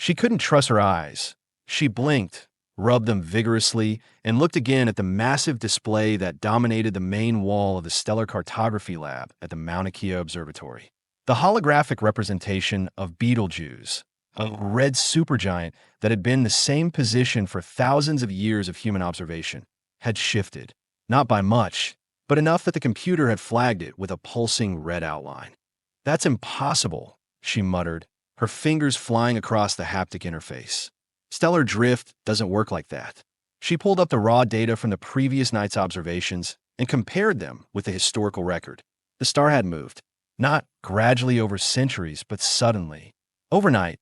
She couldn't trust her eyes. She blinked, rubbed them vigorously, and looked again at the massive display that dominated the main wall of the stellar cartography lab at the Mauna Kea Observatory. The holographic representation of Betelgeuse, a red supergiant that had been in the same position for thousands of years of human observation, had shifted. Not by much, but enough that the computer had flagged it with a pulsing red outline. "That's impossible," she muttered, her fingers flying across the haptic interface. "Stellar drift doesn't work like that." She pulled up the raw data from the previous night's observations and compared them with the historical record. The star had moved, not gradually over centuries, but suddenly. Overnight,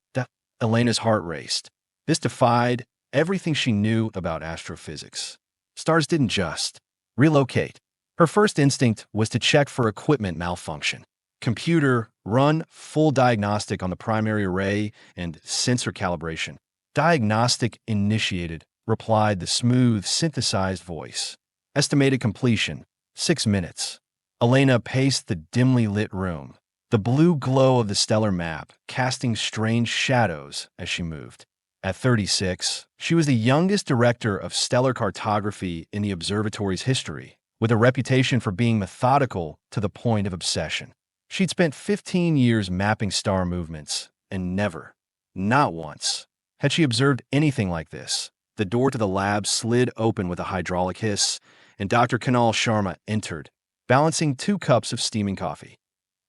Elena's heart raced. This defied everything she knew about astrophysics. Stars didn't just relocate. Her first instinct was to check for equipment malfunction. "Computer, run full diagnostic on the primary array and sensor calibration." "Diagnostic initiated," replied the smooth, synthesized voice. "Estimated completion, 6 minutes." Elena paced the dimly lit room, the blue glow of the stellar map casting strange shadows as she moved. At 36, she was the youngest director of stellar cartography in the observatory's history, with a reputation for being methodical to the point of obsession. She'd spent 15 years mapping star movements, and never, not once, had she observed anything like this. The door to the lab slid open with a hydraulic hiss, and Dr. Kunal Sharma entered, balancing 2 cups of steaming coffee.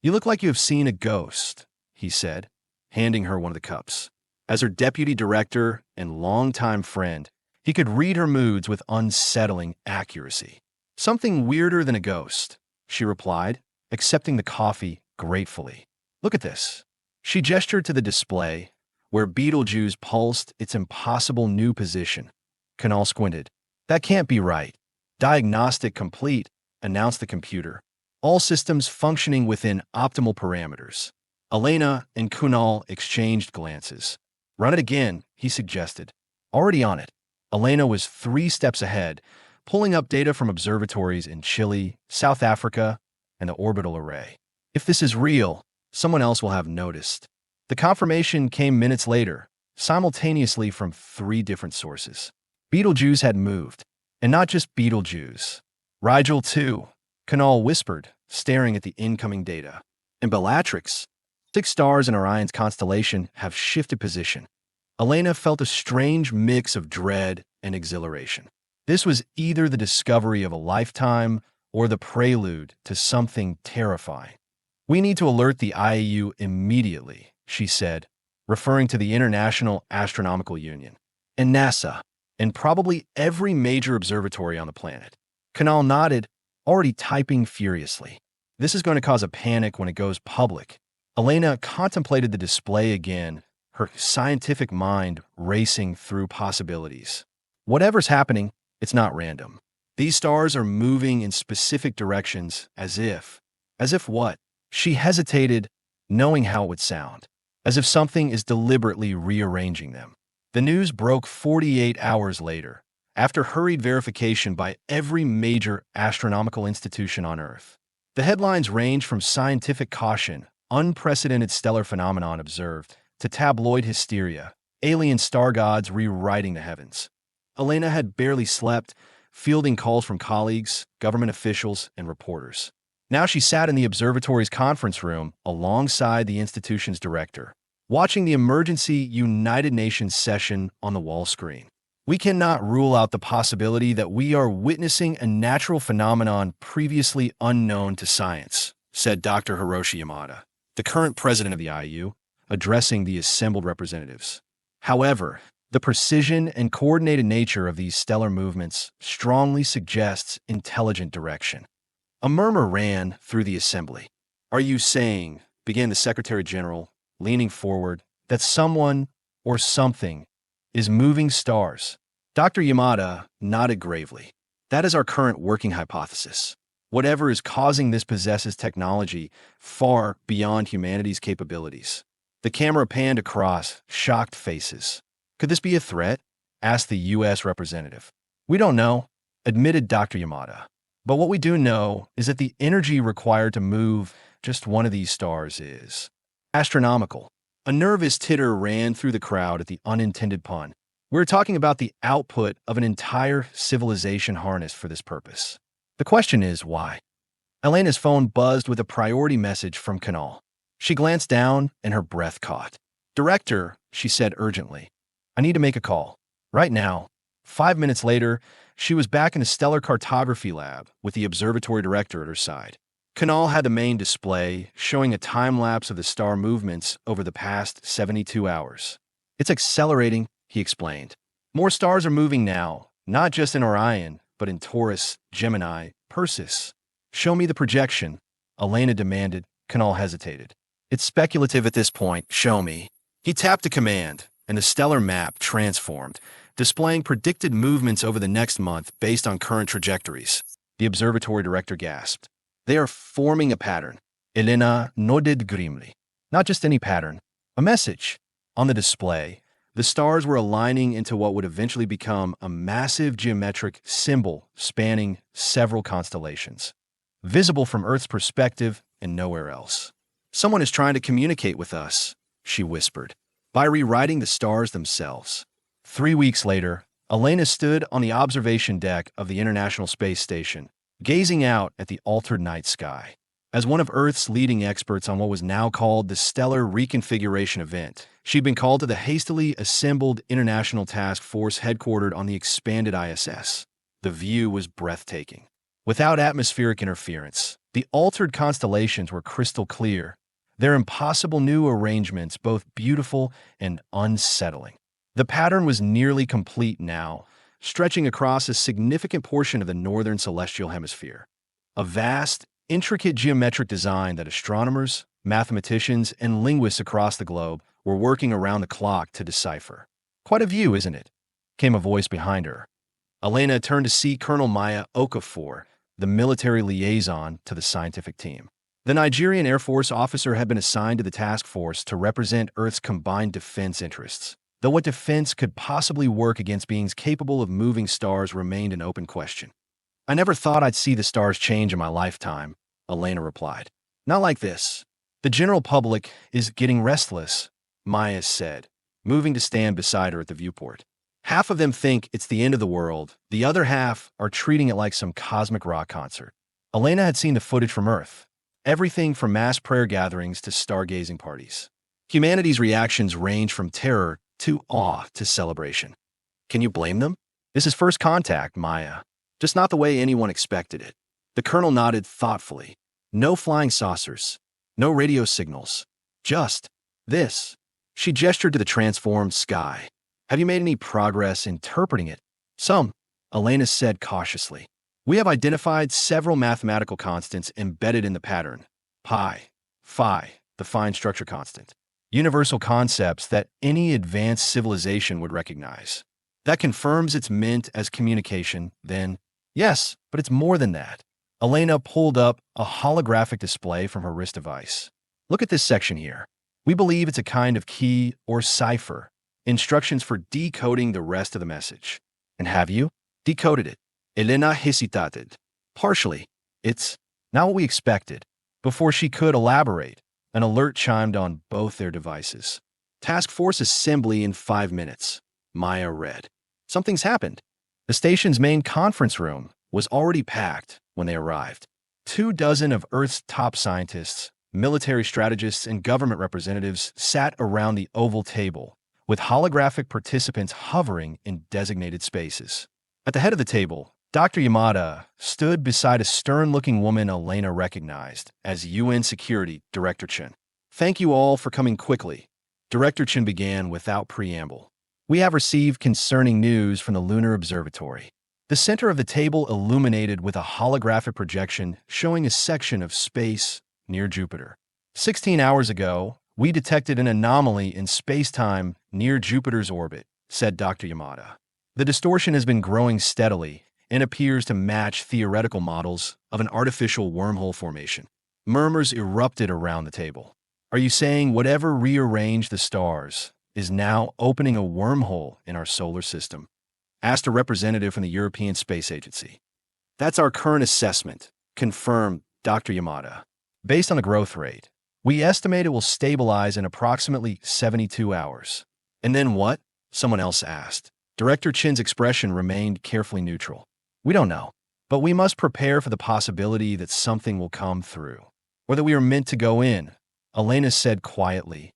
"You look like you have seen a ghost," he said, handing her one of the cups. As her deputy director and longtime friend, he could read her moods with unsettling accuracy. "Something weirder than a ghost," she replied, accepting the coffee gratefully. "Look at this." She gestured to the display, where Betelgeuse pulsed its impossible new position. Kunal squinted. "That can't be right." "Diagnostic complete," announced the computer. "All systems functioning within optimal parameters." Elena and Kunal exchanged glances. "Run it again," he suggested. "Already on it." Elena was 3 steps ahead, pulling up data from observatories in Chile, South Africa, and the orbital array. "If this is real, someone else will have noticed." The confirmation came minutes later, simultaneously from 3 different sources. Betelgeuse had moved, and not just Betelgeuse. "Rigel too," Kunal whispered, staring at the incoming data. "And Bellatrix. 6 stars in Orion's constellation have shifted position." Elena felt a strange mix of dread and exhilaration. This was either the discovery of a lifetime or the prelude to something terrifying. "We need to alert the IAU immediately," she said, referring to the International Astronomical Union, and NASA, and probably every major observatory on the planet. Kunal nodded, already typing furiously. "This is going to cause a panic when it goes public." Elena contemplated the display again, her scientific mind racing through possibilities. Whatever's happening, it's not random. These stars are moving in specific directions as if what? She hesitated, knowing how it would sound. As if something is deliberately rearranging them. The news broke 48 hours later, after hurried verification by every major astronomical institution on Earth. The headlines range from scientific caution, unprecedented stellar phenomenon observed, to tabloid hysteria, alien star gods rewriting the heavens. Elena had barely slept, fielding calls from colleagues, government officials, and reporters. Now she sat in the observatory's conference room alongside the institution's director, watching the emergency United Nations session on the wall screen. "We cannot rule out the possibility that we are witnessing a natural phenomenon previously unknown to science," said Dr. Hiroshi Yamada, the current president of the IU, addressing the assembled representatives. "However, the precision and coordinated nature of these stellar movements strongly suggests intelligent direction." A murmur ran through the assembly. "Are you saying," began the Secretary General, leaning forward, "that someone or something is moving stars?" Dr. Yamada nodded gravely. "That is our current working hypothesis. Whatever is causing this possesses technology far beyond humanity's capabilities." The camera panned across shocked faces. "Could this be a threat?" asked the U.S. representative. "We don't know," admitted Dr. Yamada. "But what we do know is that the energy required to move just one of these stars is astronomical." A nervous titter ran through the crowd at the unintended pun. We're talking about the output of an entire civilization harnessed for this purpose. The question is, why? Elena's phone buzzed with a priority message from Canal. She glanced down and her breath caught. "Director," she said urgently, "I need to make a call. Right now." 5 minutes later, she was back in the stellar cartography lab with the observatory director at her side. Canal had the main display showing a time-lapse of the star movements over the past 72 hours. "It's accelerating," he explained. "More stars are moving now, not just in Orion, but in Taurus, Gemini, Perseus." "Show me the projection," Elena demanded. Canal hesitated. "It's speculative at this point. Show me." He tapped a command, and the stellar map transformed, displaying predicted movements over the next month based on current trajectories. The observatory director gasped. "They are forming a pattern." Elena nodded grimly. "Not just any pattern. A message." On the display, the stars were aligning into what would eventually become a massive geometric symbol spanning several constellations, visible from Earth's perspective and nowhere else. "Someone is trying to communicate with us," she whispered, "by rewriting the stars themselves." 3 weeks later, Elena stood on the observation deck of the International Space Station, gazing out at the altered night sky. As one of Earth's leading experts on what was now called the Stellar Reconfiguration Event, she'd been called to the hastily assembled International Task Force headquartered on the expanded ISS. The view was breathtaking. Without atmospheric interference, the altered constellations were crystal clear, their impossible new arrangements both beautiful and unsettling. The pattern was nearly complete now, stretching across a significant portion of the northern celestial hemisphere. A vast, intricate geometric design that astronomers, mathematicians, and linguists across the globe were working around the clock to decipher. "Quite a view, isn't it?" came a voice behind her. Elena turned to see Colonel Maya Okafor, the military liaison to the scientific team. The Nigerian Air Force officer had been assigned to the task force to represent Earth's combined defense interests, though what defense could possibly work against beings capable of moving stars remained an open question. "I never thought I'd see the stars change in my lifetime," Elena replied. "Not like this. The general public is getting restless," Maya said, moving to stand beside her at the viewport. "Half of them think it's the end of the world. The other half are treating it like some cosmic rock concert." Elena had seen the footage from Earth. Everything from mass prayer gatherings to stargazing parties. Humanity's reactions range from terror to awe to celebration. Can you blame them? "This is first contact, Maya. Just not the way anyone expected it." The colonel nodded thoughtfully. "No flying saucers. No radio signals. Just this." She gestured to the transformed sky. "Have you made any progress interpreting it?" "Some," Elena said cautiously. "We have identified several mathematical constants embedded in the pattern. Pi, phi, the fine structure constant. Universal concepts that any advanced civilization would recognize. That confirms it's meant as communication, then." "Yes, but it's more than that." Elena pulled up a holographic display from her wrist device. "Look at this section here. We believe it's a kind of key or cipher, instructions for decoding the rest of the message." "And have you?" "Decoded it." Elena hesitated. "Partially. It's not what we expected." Before she could elaborate, an alert chimed on both their devices. "Task Force assembly in 5 minutes," Maya read. Something's happened. The station's main conference room was already packed when they arrived. 24 of Earth's top scientists, military strategists, and government representatives sat around the oval table, with holographic participants hovering in designated spaces. At the head of the table, Dr. Yamada stood beside a stern-looking woman Elena recognized as UN Security Director Chen. "Thank you all for coming quickly," Director Chen began without preamble. "We have received concerning news from the Lunar Observatory." The center of the table illuminated with a holographic projection showing a section of space near Jupiter. 16 hours ago, we detected an anomaly in space-time near Jupiter's orbit, said Dr. Yamada. The distortion has been growing steadily and appears to match theoretical models of an artificial wormhole formation. Murmurs erupted around the table. "Are you saying whatever rearranged the stars is now opening a wormhole in our solar system?" asked a representative from the European Space Agency. "That's our current assessment," confirmed Dr. Yamada. "Based on the growth rate, We estimate it will stabilize in approximately 72 hours. And then what? Someone else asked. Director Chin's expression remained carefully neutral. We don't know, but we must prepare for the possibility that something will come through, or that we are meant to go in, Elena said quietly.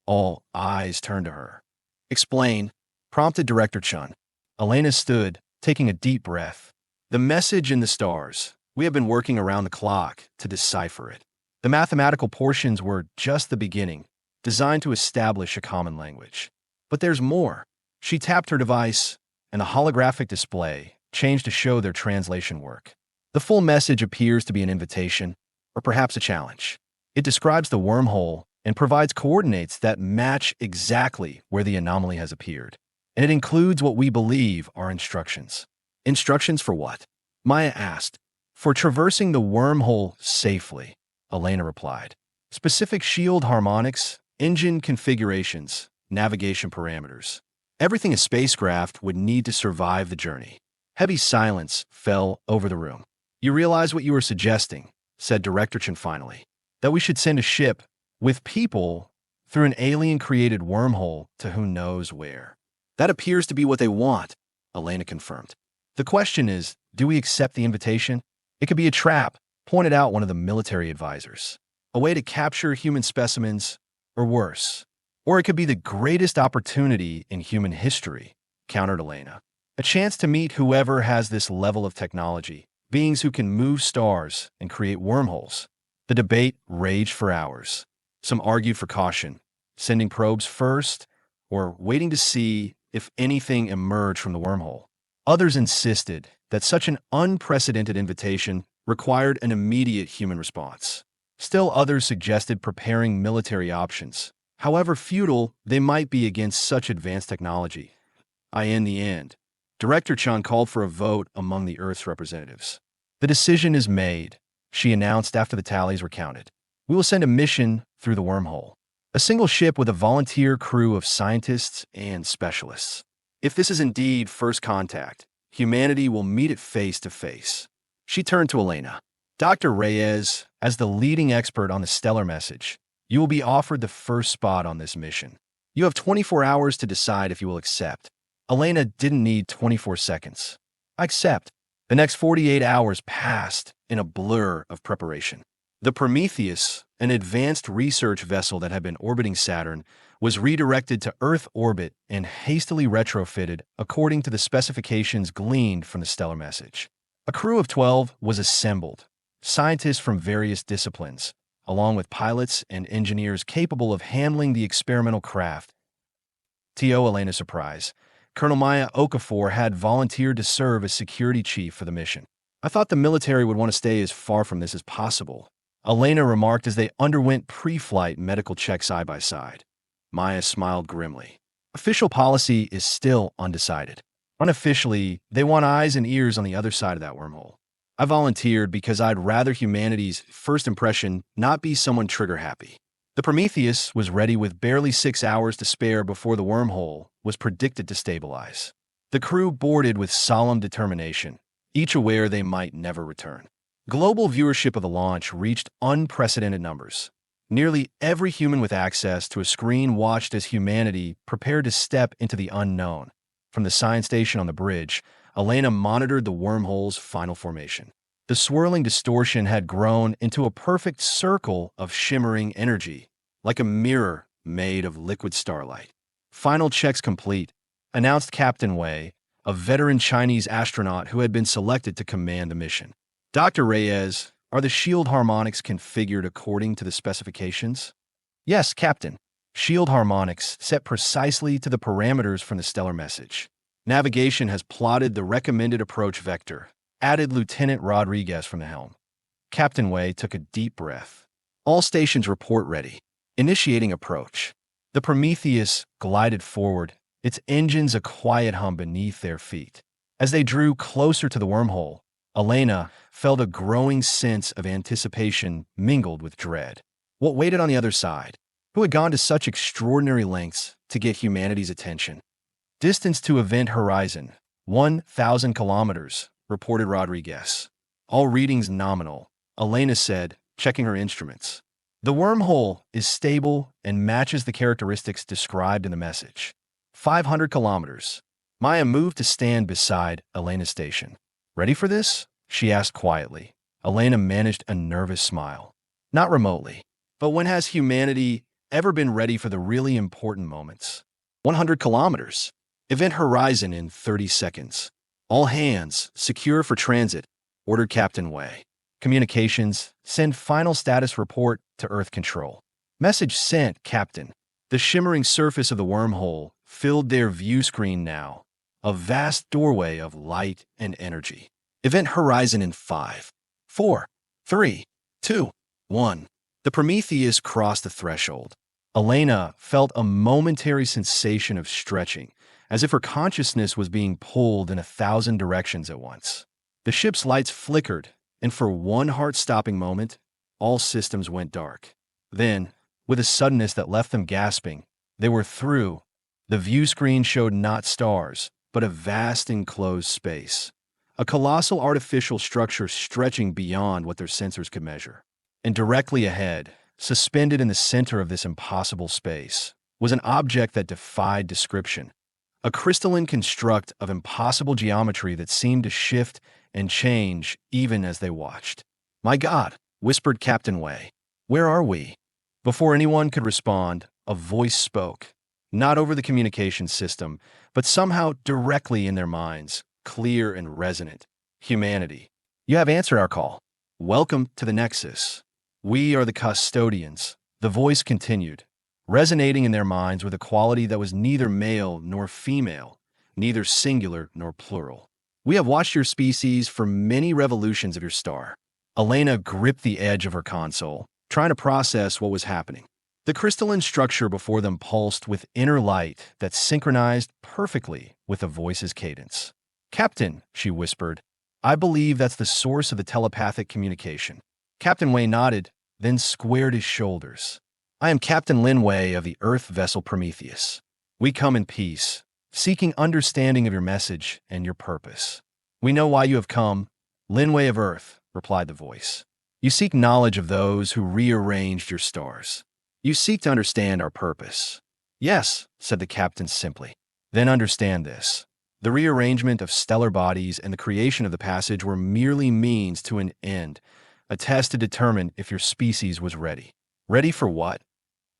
All eyes turned to her. Explain, prompted Director Chun. Elena stood, taking a deep breath. The message in the stars. We have been working around the clock to decipher it. The mathematical portions were just the beginning, designed to establish a common language. But there's more. She tapped her device, and the holographic display changed to show their translation work. The full message appears to be an invitation, or perhaps a challenge. It describes the wormhole and provides coordinates that match exactly where the anomaly has appeared. And it includes what we believe are instructions. Instructions for what? Maya asked. For traversing the wormhole safely, Elena replied. Specific shield harmonics, engine configurations, navigation parameters. Everything a spacecraft would need to survive the journey. Heavy silence fell over the room. You realize what you were suggesting, said Director Chen finally. That we should send a ship with people through an alien-created wormhole to who knows where. That appears to be what they want, Elena confirmed. The question is, do we accept the invitation? It could be a trap, pointed out one of the military advisors. A way to capture human specimens, or worse. Or it could be the greatest opportunity in human history, countered Elena. A chance to meet whoever has this level of technology, beings who can move stars and create wormholes. The debate raged for hours. Some argued for caution, sending probes first, or waiting to see if anything emerged from the wormhole. Others insisted that such an unprecedented invitation required an immediate human response. Still others suggested preparing military options. However futile they might be against such advanced technology. In the end, Director Chun called for a vote among the Earth's representatives. The decision is made, she announced after the tallies were counted. We will send a mission through the wormhole. A single ship with a volunteer crew of scientists and specialists. If this is indeed first contact, humanity will meet it face to face. She turned to Elena. Dr. Reyes, as the leading expert on the stellar message, you will be offered the first spot on this mission. You have 24 hours to decide if you will accept. Elena didn't need 24 seconds. I accept. The next 48 hours passed in a blur of preparation. The Prometheus, an advanced research vessel that had been orbiting Saturn, was redirected to Earth orbit and hastily retrofitted according to the specifications gleaned from the stellar message. A crew of 12 was assembled, scientists from various disciplines, along with pilots and engineers capable of handling the experimental craft. To Elena's surprise, Colonel Maya Okafor had volunteered to serve as security chief for the mission. I thought the military would want to stay as far from this as possible, Elena remarked as they underwent pre-flight medical checks side by side. Maya smiled grimly. Official policy is still undecided. Unofficially, they want eyes and ears on the other side of that wormhole. I volunteered because I'd rather humanity's first impression not be someone trigger-happy. The Prometheus was ready with barely 6 hours to spare before the wormhole was predicted to stabilize. The crew boarded with solemn determination, each aware they might never return. Global viewership of the launch reached unprecedented numbers. Nearly every human with access to a screen watched as humanity prepared to step into the unknown. From the science station on the bridge, Elena monitored the wormhole's final formation. The swirling distortion had grown into a perfect circle of shimmering energy, like a mirror made of liquid starlight. Final checks complete, announced Captain Wei, a veteran Chinese astronaut who had been selected to command the mission. Dr. Reyes, are the shield harmonics configured according to the specifications? Yes, Captain. Shield harmonics set precisely to the parameters from the stellar message. Navigation has plotted the recommended approach vector, added Lieutenant Rodriguez from the helm. Captain Wei took a deep breath. All stations report ready. Initiating approach. The Prometheus glided forward, its engines a quiet hum beneath their feet. As they drew closer to the wormhole, Elena felt a growing sense of anticipation mingled with dread. What waited on the other side? Who had gone to such extraordinary lengths to get humanity's attention? Distance to event horizon, 1,000 kilometers, reported Rodriguez. All readings nominal, Elena said, checking her instruments. The wormhole is stable and matches the characteristics described in the message. 500 kilometers. Maya moved to stand beside Elena's station. Ready for this? She asked quietly. Elena managed a nervous smile. Not remotely. But when has humanity ever been ready for the really important moments? 100 kilometers. Event horizon in 30 seconds. All hands, secure for transit, ordered Captain Wei. Communications, send final status report to Earth Control. Message sent, Captain. The shimmering surface of the wormhole filled their view screen now, a vast doorway of light and energy. Event horizon in 5, 4, 3, 2, 1. The Prometheus crossed the threshold. Elena felt a momentary sensation of stretching, as if her consciousness was being pulled in 1,000 directions at once. The ship's lights flickered, and for one heart-stopping moment, all systems went dark. Then, with a suddenness that left them gasping, they were through. The view screen showed not stars, but a vast enclosed space. A colossal artificial structure stretching beyond what their sensors could measure. And directly ahead, suspended in the center of this impossible space, was an object that defied description. A crystalline construct of impossible geometry that seemed to shift and change even as they watched. "My God," whispered Captain Wei. "Where are we?" Before anyone could respond, a voice spoke. Not over the communication system, but somehow directly in their minds, clear and resonant. "Humanity, you have answered our call. Welcome to the Nexus. We are the custodians," the voice continued, resonating in their minds with a quality that was neither male nor female, neither singular nor plural. "We have watched your species for many revolutions of your star." Elena gripped the edge of her console, trying to process what was happening. The crystalline structure before them pulsed with inner light that synchronized perfectly with the voice's cadence. "Captain," she whispered, "I believe that's the source of the telepathic communication." Captain Wei nodded, then squared his shoulders. "I am Captain Lin Wei of the Earth vessel Prometheus. We come in peace, seeking understanding of your message and your purpose." "We know why you have come, Lin Wei of Earth," replied the voice. "You seek knowledge of those who rearranged your stars. You seek to understand our purpose." "Yes," said the captain simply. "Then understand this. The rearrangement of stellar bodies and the creation of the passage were merely means to an end, a test to determine if your species was ready." "Ready for what?"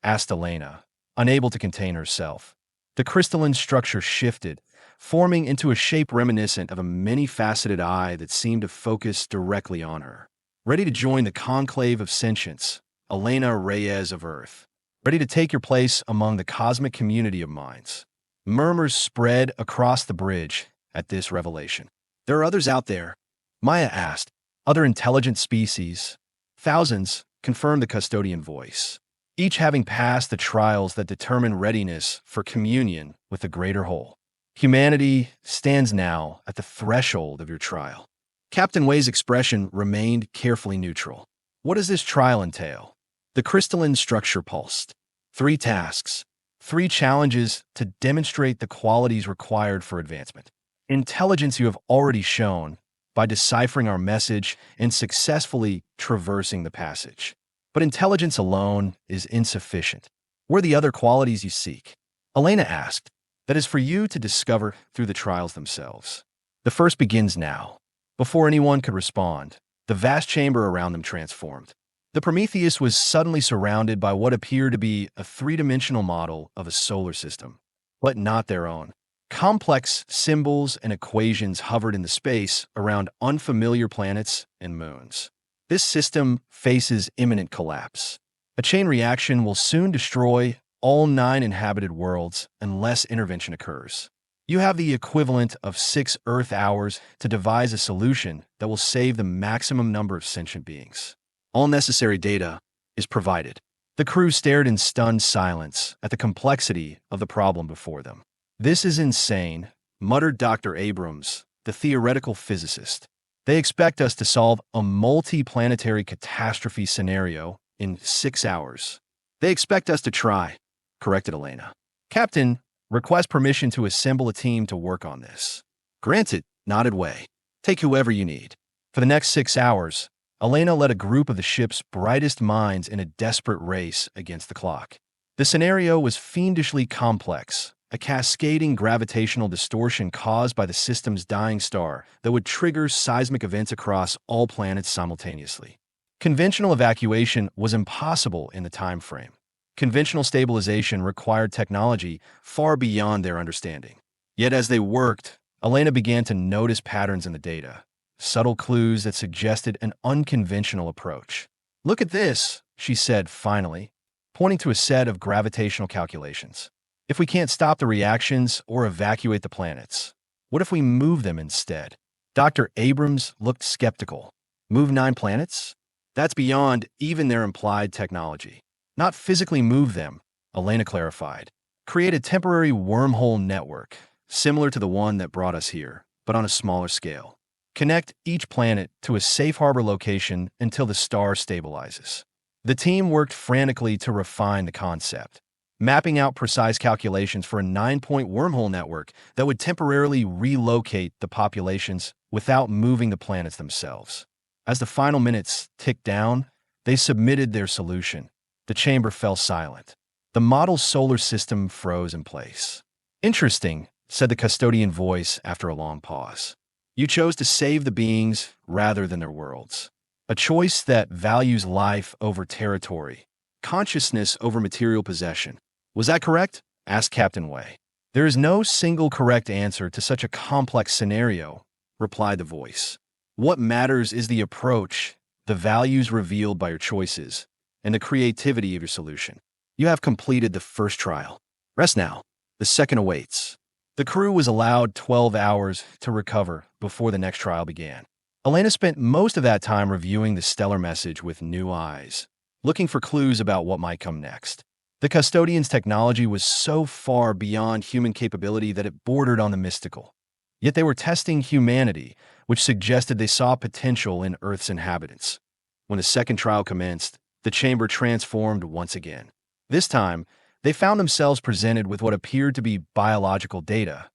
asked Elena, unable to contain herself. The crystalline structure shifted, forming into a shape reminiscent of a many-faceted eye that seemed to focus directly on her. "Ready to join the Conclave of Sentients, Elena Reyes of Earth. Ready to take your place among the cosmic community of minds." Murmurs spread across the bridge at this revelation. "There are others out there?" Maya asked. "Other intelligent species?" "Thousands," confirmed the custodian voice, "each having passed the trials that determine readiness for communion with the greater whole. Humanity stands now at the threshold of your trial." Captain Wei's expression remained carefully neutral. "What does this trial entail?" The crystalline structure pulsed. 3 tasks, 3 challenges to demonstrate the qualities required for advancement. Intelligence you have already shown by deciphering our message and successfully traversing the passage. But intelligence alone is insufficient. What are the other qualities you seek? Elena asked. That is for you to discover through the trials themselves. The first begins now. Before anyone could respond, the vast chamber around them transformed. The Prometheus was suddenly surrounded by what appeared to be a 3-dimensional model of a solar system, but not their own. Complex symbols and equations hovered in the space around unfamiliar planets and moons. This system faces imminent collapse. A chain reaction will soon destroy all 9 inhabited worlds unless intervention occurs. You have the equivalent of 6 Earth hours to devise a solution that will save the maximum number of sentient beings. All necessary data is provided. The crew stared in stunned silence at the complexity of the problem before them. "This is insane," muttered Dr. Abrams, the theoretical physicist. "They expect us to solve a multi-planetary catastrophe scenario in 6 hours. They expect us to try," corrected Elena. "Captain, request permission to assemble a team to work on this." "Granted," nodded Wei. "Take whoever you need. For the next 6 hours, Elena led a group of the ship's brightest minds in a desperate race against the clock. The scenario was fiendishly complex, a cascading gravitational distortion caused by the system's dying star that would trigger seismic events across all planets simultaneously. Conventional evacuation was impossible in the time frame. Conventional stabilization required technology far beyond their understanding. Yet as they worked, Elena began to notice patterns in the data, subtle clues that suggested an unconventional approach. "Look at this," she said finally, pointing to a set of gravitational calculations. "If we can't stop the reactions or evacuate the planets, what if we move them instead?" Dr. Abrams looked skeptical. "Move 9 planets? That's beyond even their implied technology." "Not physically move them," Elena clarified. "Create a temporary wormhole network, similar to the one that brought us here, but on a smaller scale. Connect each planet to a safe harbor location until the star stabilizes." The team worked frantically to refine the concept, mapping out precise calculations for a 9-point wormhole network that would temporarily relocate the populations without moving the planets themselves. As the final minutes ticked down, they submitted their solution. The chamber fell silent. The model's solar system froze in place. "Interesting," said the custodian voice after a long pause. "You chose to save the beings rather than their worlds. A choice that values life over territory, consciousness over material possession. Was that correct?" asked Captain Wei. "There is no single correct answer to such a complex scenario," replied the voice. "What matters is the approach, the values revealed by your choices, and the creativity of your solution. You have completed the first trial. Rest now. The second awaits." The crew was allowed 12 hours to recover before the next trial began. Elena spent most of that time reviewing the stellar message with new eyes, looking for clues about what might come next. The custodian's technology was so far beyond human capability that it bordered on the mystical. Yet they were testing humanity, which suggested they saw potential in Earth's inhabitants. When the second trial commenced, the chamber transformed once again. This time, they found themselves presented with what appeared to be biological data: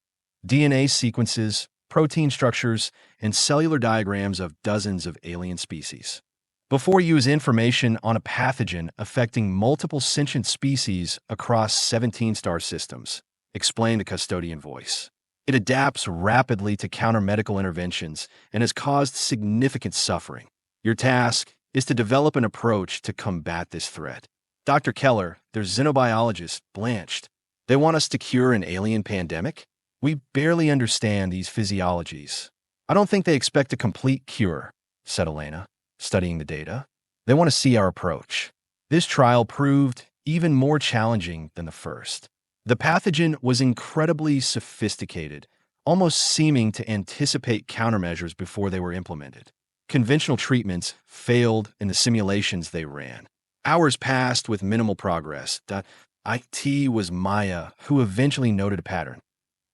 DNA sequences, protein structures, and cellular diagrams of dozens of alien species. "Before you is information on a pathogen affecting multiple sentient species across 17 star systems," explained the custodian voice. "It adapts rapidly to counter medical interventions and has caused significant suffering. Your task is to develop an approach to combat this threat." "Dr. Keller, their xenobiologist, blanched. They want us to cure an alien pandemic? We barely understand these physiologies." "I don't think they expect a complete cure," said Elena, studying the data. "They want to see our approach." This trial proved even more challenging than the first. The pathogen was incredibly sophisticated, almost seeming to anticipate countermeasures before they were implemented. Conventional treatments failed in the simulations they ran. Hours passed with minimal progress. It was Maya who eventually noted a pattern.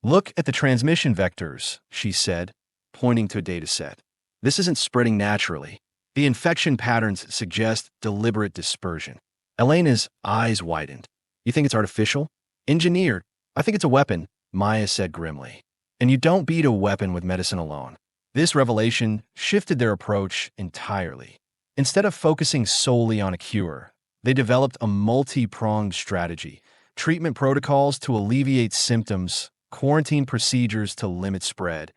"Look at the transmission vectors," she said, pointing to a dataset. "This isn't spreading naturally. The infection patterns suggest deliberate dispersion." Elena's eyes widened. "You think it's artificial? Engineered? I think it's a weapon," Maya said grimly. "And you don't beat a weapon with medicine alone." This revelation shifted their approach entirely. Instead of focusing solely on a cure, they developed a multi-pronged strategy: treatment protocols to alleviate symptoms, quarantine procedures to limit spread,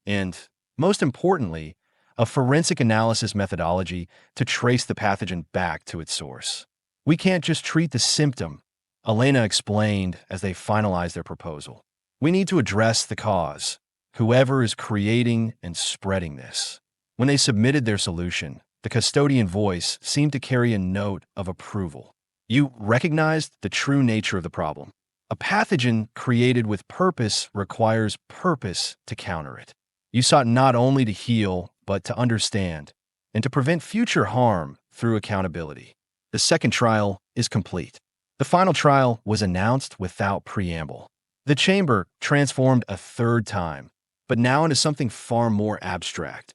and, most importantly, a forensic analysis methodology to trace the pathogen back to its source. "We can't just treat the symptom," Elena explained as they finalized their proposal. "We need to address the cause, whoever is creating and spreading this." When they submitted their solution, the custodian voice seemed to carry a note of approval. "You recognized the true nature of the problem. A pathogen created with purpose requires purpose to counter it. You sought not only to heal, but to understand, and to prevent future harm through accountability." The second trial is complete. The final trial was announced without preamble. The chamber transformed a third time, but now into something far more abstract: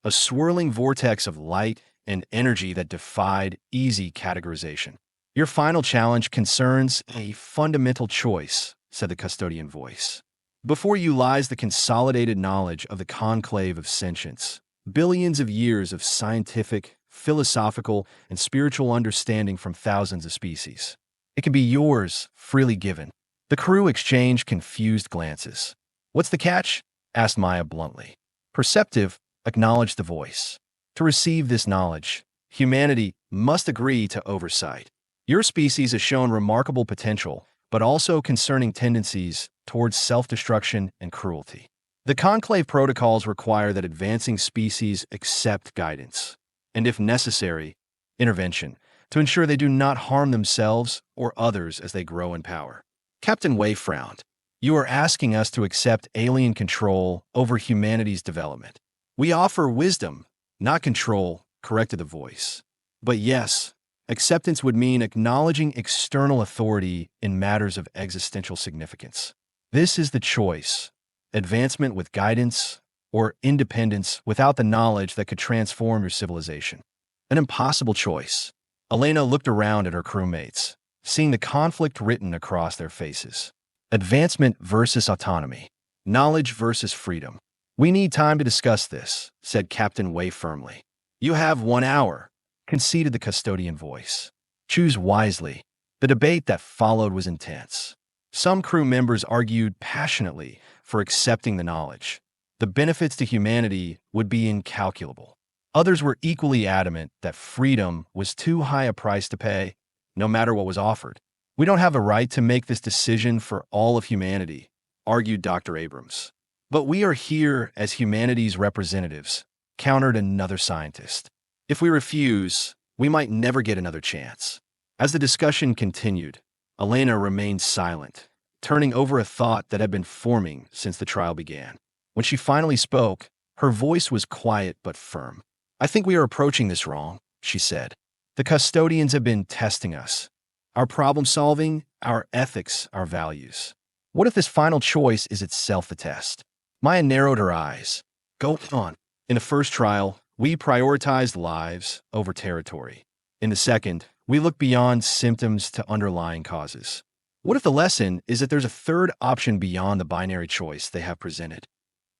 a swirling vortex of light and energy that defied easy categorization. "Your final challenge concerns a fundamental choice," said the custodian voice. "Before you lies the consolidated knowledge of the Conclave of Sentients, Billions of years of scientific, philosophical, and spiritual understanding from thousands of species. It can be yours, freely given. The crew exchanged confused glances. What's the catch? Asked Maya bluntly. Perceptive acknowledged the voice. To receive this knowledge, humanity must agree to oversight. Your species has shown remarkable potential, but also concerning tendencies towards self-destruction and cruelty. The Conclave protocols require that advancing species accept guidance, and if necessary, intervention, to ensure they do not harm themselves or others as they grow in power. Captain Wei frowned. You are asking us to accept alien control over humanity's development. We offer wisdom, not control, corrected the voice. But yes, acceptance would mean acknowledging external authority in matters of existential significance. This is the choice: advancement with guidance or independence without the knowledge that could transform your civilization. An impossible choice. Elena looked around at her crewmates, seeing the conflict written across their faces. Advancement versus autonomy. Knowledge versus freedom. We need time to discuss this, said Captain Wei firmly. You have 1 hour, conceded the custodian voice. Choose wisely. The debate that followed was intense. Some crew members argued passionately for accepting the knowledge. The benefits to humanity would be incalculable. Others were equally adamant that freedom was too high a price to pay, no matter what was offered. We don't have a right to make this decision for all of humanity, argued Dr. Abrams. But we are here as humanity's representatives, countered another scientist. If we refuse, we might never get another chance. As the discussion continued, Elena remained silent, turning over a thought that had been forming since the trial began. When she finally spoke, her voice was quiet but firm. I think we are approaching this wrong, she said. The custodians have been testing us. Our problem-solving, our ethics, our values. What if this final choice is itself a test? Maya narrowed her eyes. Go on. In the first trial, we prioritized lives over territory. In the second, we looked beyond symptoms to underlying causes. What if the lesson is that there's a third option beyond the binary choice they have presented?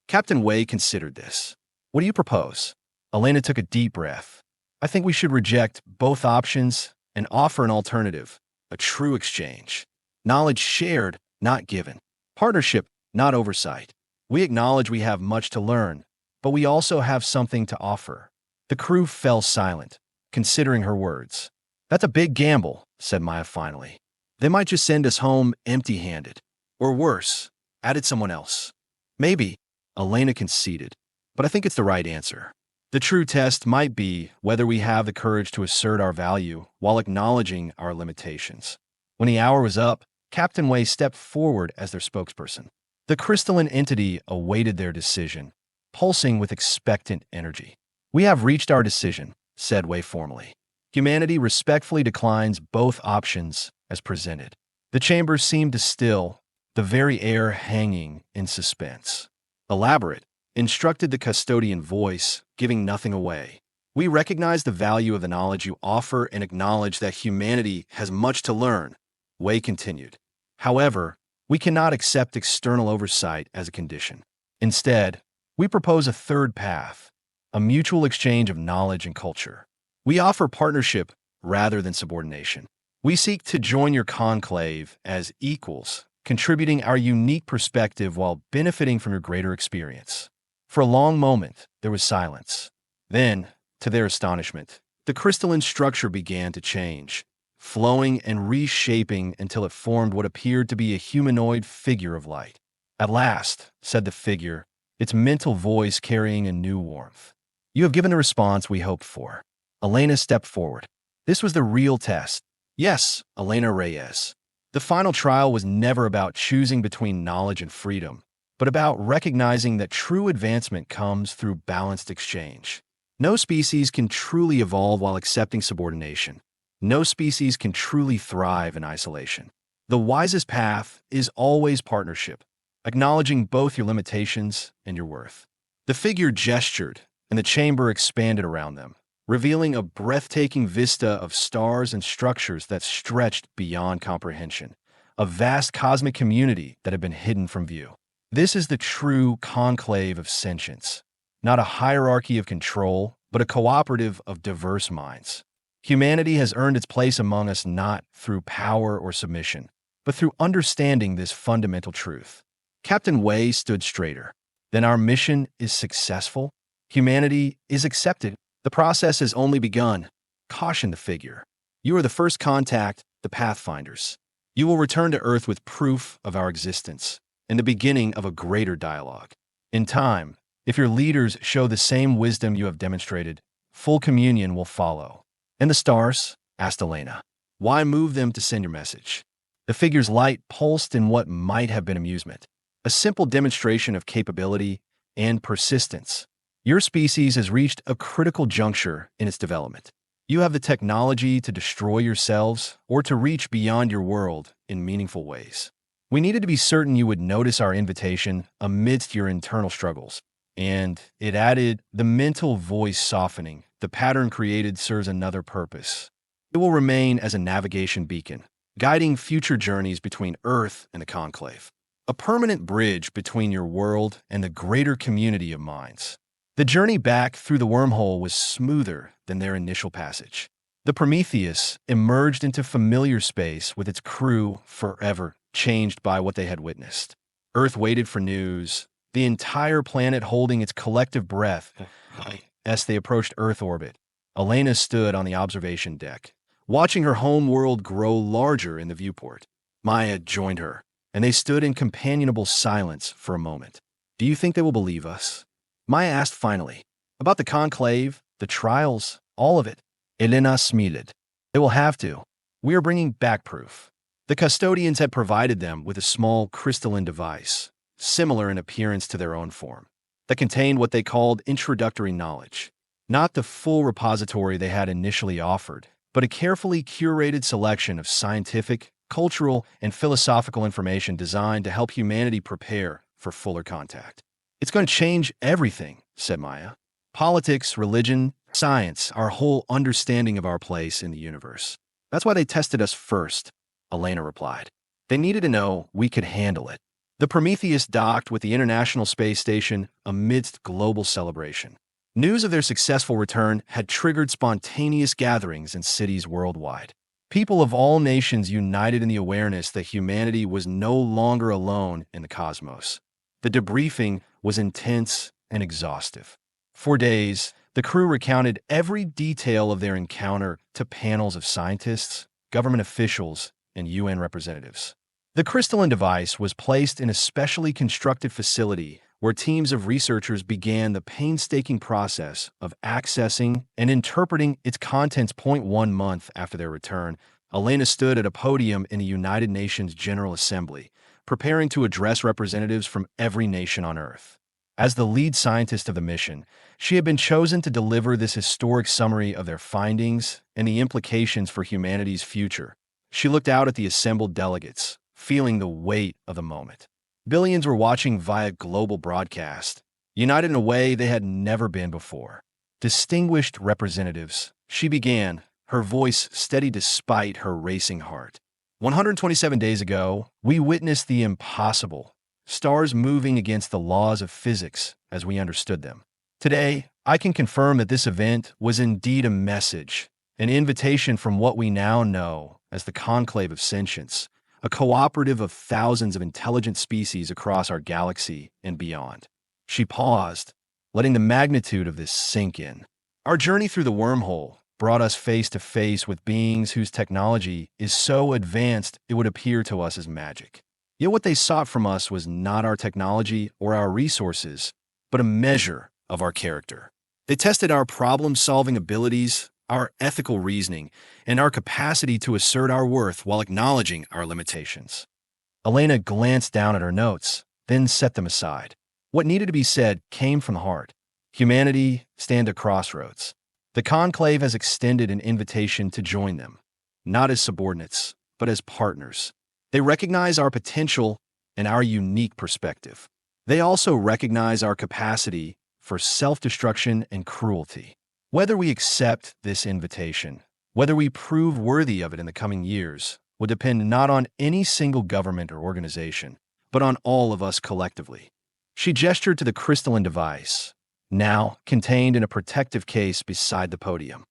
Captain Wei considered this. What do you propose? Elena took a deep breath. I think we should reject both options and offer an alternative, a true exchange. Knowledge shared, not given. Partnership, not oversight. We acknowledge we have much to learn, but we also have something to offer. The crew fell silent, considering her words. That's a big gamble, said Maya finally. They might just send us home empty-handed. Or worse, added someone else. Maybe, Elena conceded, but I think it's the right answer. The true test might be whether we have the courage to assert our value while acknowledging our limitations. When the hour was up, Captain Wei stepped forward as their spokesperson. The crystalline entity awaited their decision, pulsing with expectant energy. We have reached our decision, said Wei formally. Humanity respectfully declines both options as presented. The chamber seemed to still, the very air hanging in suspense. Elaborate, instructed the custodian voice, giving nothing away. We recognize the value of the knowledge you offer and acknowledge that humanity has much to learn, Wei continued. However, we cannot accept external oversight as a condition. Instead, we propose a third path, a mutual exchange of knowledge and culture. We offer partnership rather than subordination. We seek to join your conclave as equals, contributing our unique perspective while benefiting from your greater experience. For a long moment, there was silence. Then, to their astonishment, the crystalline structure began to change, flowing and reshaping until it formed what appeared to be a humanoid figure of light. At last, said the figure, its mental voice carrying a new warmth. You have given the response we hoped for. Elena stepped forward. This was the real test. Yes, Elena Reyes. The final trial was never about choosing between knowledge and freedom, but about recognizing that true advancement comes through balanced exchange. No species can truly evolve while accepting subordination. No species can truly thrive in isolation. The wisest path is always partnership, acknowledging both your limitations and your worth. The figure gestured, and the chamber expanded around them, revealing a breathtaking vista of stars and structures that stretched beyond comprehension, a vast cosmic community that had been hidden from view. This is the true Conclave of Sentients. not a hierarchy of control, but a cooperative of diverse minds. Humanity has earned its place among us not through power or submission, but through understanding this fundamental truth. Captain Wei stood straighter. Then our mission is successful. Humanity is accepted. The process has only begun. Caution the figure. You are the first contact, the Pathfinders. You will return to Earth with proof of our existence, and the beginning of a greater dialogue. In time, if your leaders show the same wisdom you have demonstrated, full communion will follow. And the stars? Asked Elena. Why move them to send your message? The figure's light pulsed in what might have been amusement. A simple demonstration of capability and persistence. Your species has reached a critical juncture in its development. You have the technology to destroy yourselves or to reach beyond your world in meaningful ways. We needed to be certain you would notice our invitation amidst your internal struggles. And it added the mental voice softening. The pattern created serves another purpose. It will remain as a navigation beacon, guiding future journeys between Earth and the Conclave. A permanent bridge between your world and the greater community of minds. The journey back through the wormhole was smoother than their initial passage. The Prometheus emerged into familiar space with its crew forever changed by what they had witnessed. Earth waited for news, the entire planet holding its collective breath as they approached Earth orbit. Elena stood on the observation deck, watching her home world grow larger in the viewport. Maya joined her, and they stood in companionable silence for a moment. Do you think they will believe us? Maya asked finally. About the conclave, the trials, all of it. Elena smiled. They will have to. We are bringing back proof. The custodians had provided them with a small crystalline device, similar in appearance to their own form, that contained what they called introductory knowledge. Not the full repository they had initially offered, but a carefully curated selection of scientific, cultural, and philosophical information designed to help humanity prepare for fuller contact. It's going to change everything, said Maya. Politics, religion, science, our whole understanding of our place in the universe. That's why they tested us first, Elena replied. They needed to know we could handle it. The Prometheus docked with the International Space Station amidst global celebration. News of their successful return had triggered spontaneous gatherings in cities worldwide. People of all nations united in the awareness that humanity was no longer alone in the cosmos. The debriefing was intense and exhaustive. For days, the crew recounted every detail of their encounter to panels of scientists, government officials, and UN representatives. The crystalline device was placed in a specially constructed facility where teams of researchers began the painstaking process of accessing and interpreting its contents. 1 month after their return, Elena stood at a podium in the United Nations General Assembly, preparing to address representatives from every nation on Earth. As the lead scientist of the mission, she had been chosen to deliver this historic summary of their findings and the implications for humanity's future. She looked out at the assembled delegates, feeling the weight of the moment. Billions were watching via global broadcast, united in a way they had never been before. Distinguished representatives, she began, her voice steady despite her racing heart. 127 days ago, we witnessed the impossible, stars moving against the laws of physics as we understood them. Today, I can confirm that this event was indeed a message, an invitation from what we now know as the Conclave of Sentients, a cooperative of thousands of intelligent species across our galaxy and beyond. She paused, letting the magnitude of this sink in. Our journey through the wormhole brought us face to face with beings whose technology is so advanced it would appear to us as magic. Yet what they sought from us was not our technology or our resources, but a measure of our character. They tested our problem-solving abilities, our ethical reasoning, and our capacity to assert our worth while acknowledging our limitations. Elena glanced down at her notes, then set them aside. What needed to be said came from the heart. Humanity stand at crossroads. The Conclave has extended an invitation to join them, not as subordinates, but as partners. They recognize our potential and our unique perspective. They also recognize our capacity for self-destruction and cruelty. Whether we accept this invitation, whether we prove worthy of it in the coming years, will depend not on any single government or organization, but on all of us collectively. She gestured to the crystalline device, now contained in a protective case beside the podium.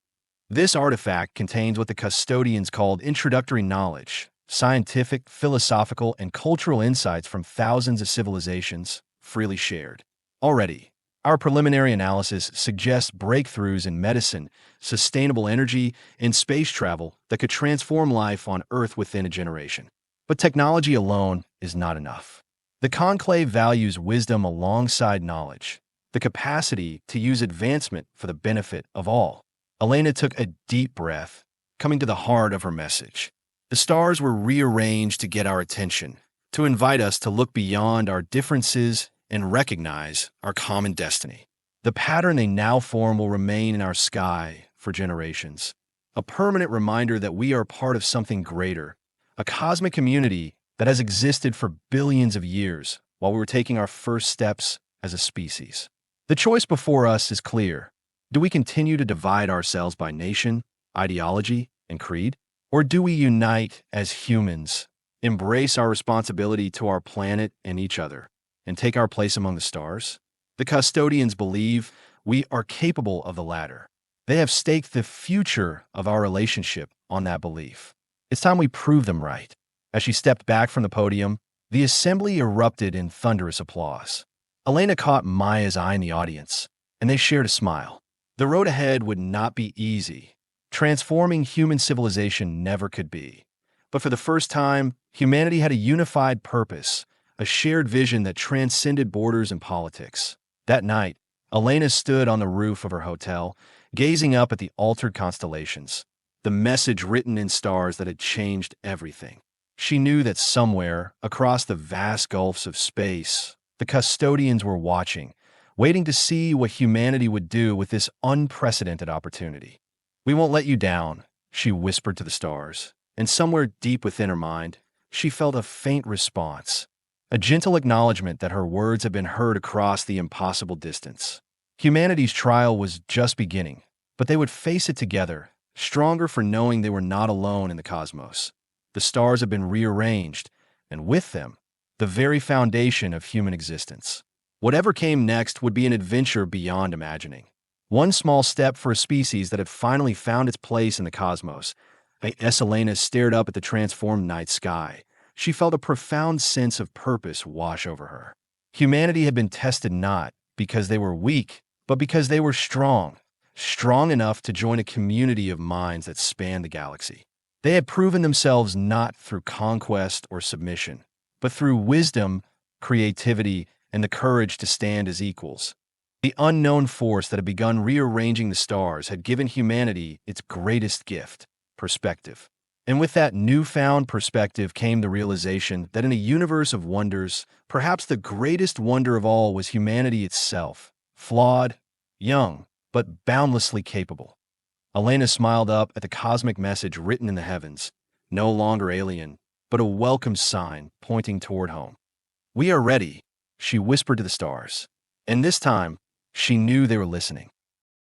This artifact contains what the custodians called introductory knowledge, scientific, philosophical, and cultural insights from thousands of civilizations, freely shared. Already, our preliminary analysis suggests breakthroughs in medicine, sustainable energy, and space travel that could transform life on Earth within a generation. But technology alone is not enough. The Conclave values wisdom alongside knowledge, the capacity to use advancement for the benefit of all. Elena took a deep breath, coming to the heart of her message. The stars were rearranged to get our attention, to invite us to look beyond our differences and recognize our common destiny. The pattern they now form will remain in our sky for generations, a permanent reminder that we are part of something greater, a cosmic community that has existed for billions of years while we were taking our first steps as a species. The choice before us is clear. Do we continue to divide ourselves by nation, ideology, and creed? Or do we unite as humans, embrace our responsibility to our planet and each other, and take our place among the stars? The custodians believe we are capable of the latter. They have staked the future of our relationship on that belief. It's time we prove them right. As she stepped back from the podium, the assembly erupted in thunderous applause. Elena caught Maya's eye in the audience, and they shared a smile. The road ahead would not be easy. Transforming human civilization never could be. But for the first time, humanity had a unified purpose, a shared vision that transcended borders and politics. That night, Elena stood on the roof of her hotel, gazing up at the altered constellations, the message written in stars that had changed everything. She knew that somewhere, across the vast gulfs of space, the custodians were watching, waiting to see what humanity would do with this unprecedented opportunity. "We won't let you down," she whispered to the stars, and somewhere deep within her mind, she felt a faint response, a gentle acknowledgement that her words had been heard across the impossible distance. Humanity's trial was just beginning, but they would face it together, stronger for knowing they were not alone in the cosmos. The stars had been rearranged, and with them, the very foundation of human existence. Whatever came next would be an adventure beyond imagining. One small step for a species that had finally found its place in the cosmos. As Elena stared up at the transformed night sky, she felt a profound sense of purpose wash over her. Humanity had been tested not because they were weak, but because they were strong enough to join a community of minds that spanned the galaxy. They had proven themselves not through conquest or submission, but through wisdom, creativity, and the courage to stand as equals. The unknown force that had begun rearranging the stars had given humanity its greatest gift, perspective. And with that newfound perspective came the realization that in a universe of wonders, perhaps the greatest wonder of all was humanity itself, flawed, young, but boundlessly capable. Elena smiled up at the cosmic message written in the heavens, no longer alien, but a welcome sign pointing toward home. "We are ready," she whispered to the stars. And this time, she knew they were listening.